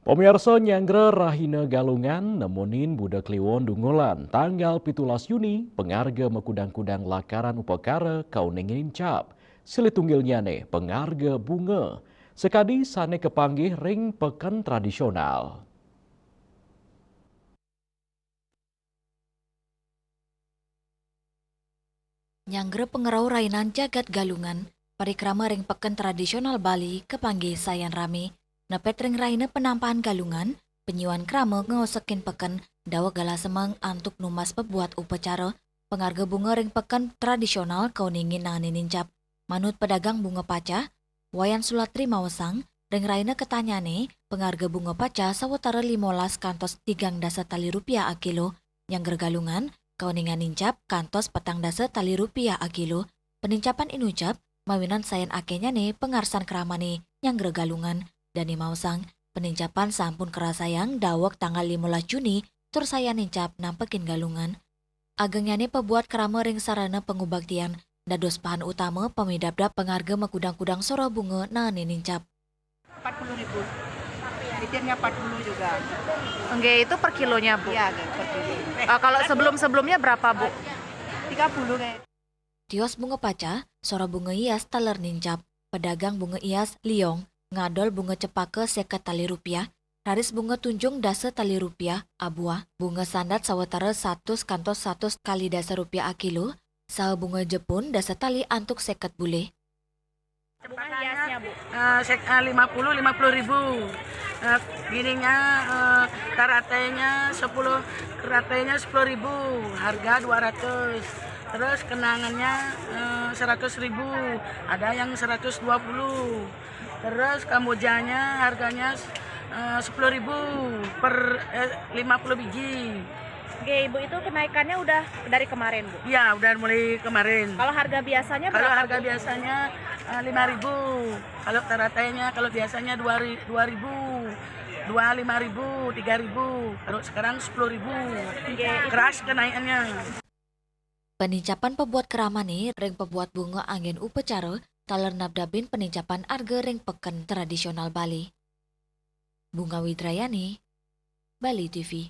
Pemirsa nyangre Rahina Galungan nemunin budak kliwon dungolan tanggal 17 Juni pengarga mekudang-kudang lakaran upakara kauningin cap. Silitunggilnya nih pengarga bunga. Sekadi sane kepanggih ring peken tradisional. Nyangre pengerau rainan jagat galungan, parikrama ring peken tradisional Bali kepanggih sayan rame. Nepet ring raina penampahan galungan, penyuan krama ngosekin peken, dawa gala semang antuk numas pebuat upacara, pengarga bunga ring peken tradisional kauningin nanganin cap. Manut pedagang bunga paca, wayan sulatri mawasang, ring raina ketanyane, pengarga bunga paca sawetara 15 kantos 3 dasa tali rupiah a kilo, nyangger galungan, kauningan nincap kantos petang dasa tali rupiah a kilo. Penincapan inucap mawinan sayan akenya nih pengarsan keramane yang gregalungan dani mausang. Penincapan sampun kerasayang dawak tanggal 15 Juni tur saya nincap nampekin galungan. Agengnya nih pebuat kerama ring sarana pengubaktian dados bahan utama pemidabdap pengarga mekudang-kudang sora bunga nani nincap. 40.000. Bitirnya 40 juga. Enggak, itu per kilonya, Bu. Iya, per kilo. Kalau sebelum-sebelumnya berapa, Bu? 30 kayak. Tios bunga paca, sora bunga hias taler nincap. Pedagang bunga hias liong, ngadol bunga cepake seket tali rupiah. Raris bunga tunjung dasa tali rupiah, abua. Bunga sandat sawetara 100 kantos 100 kali dasa rupiah a kilo. Saha bunga jepun dasa tali antuk seket bule. Bunga hiasnya, Bu. 50 gininya karatenya 10 ribu, harga 200. Terus kenangannya 100 ribu, ada yang 120. Terus kambojanya harganya 10 ribu per 50 biji. Oke, Ibu, itu kenaikannya udah dari kemarin, Bu. Iya, udah mulai kemarin. Kalau harga biasanya Kalau berapa, harga Bu? biasanya 5.000, kalau karatenya kalau biasanya 2.000, 5.000, 3.000, kalau sekarang 10.000. Keras kenaikannya. Penincapan pebuat keramane ring pebuat bunga angin upacara taler nabdabin penincapan arga ring peken tradisional Bali. Bunga Widrayani, Bali TV.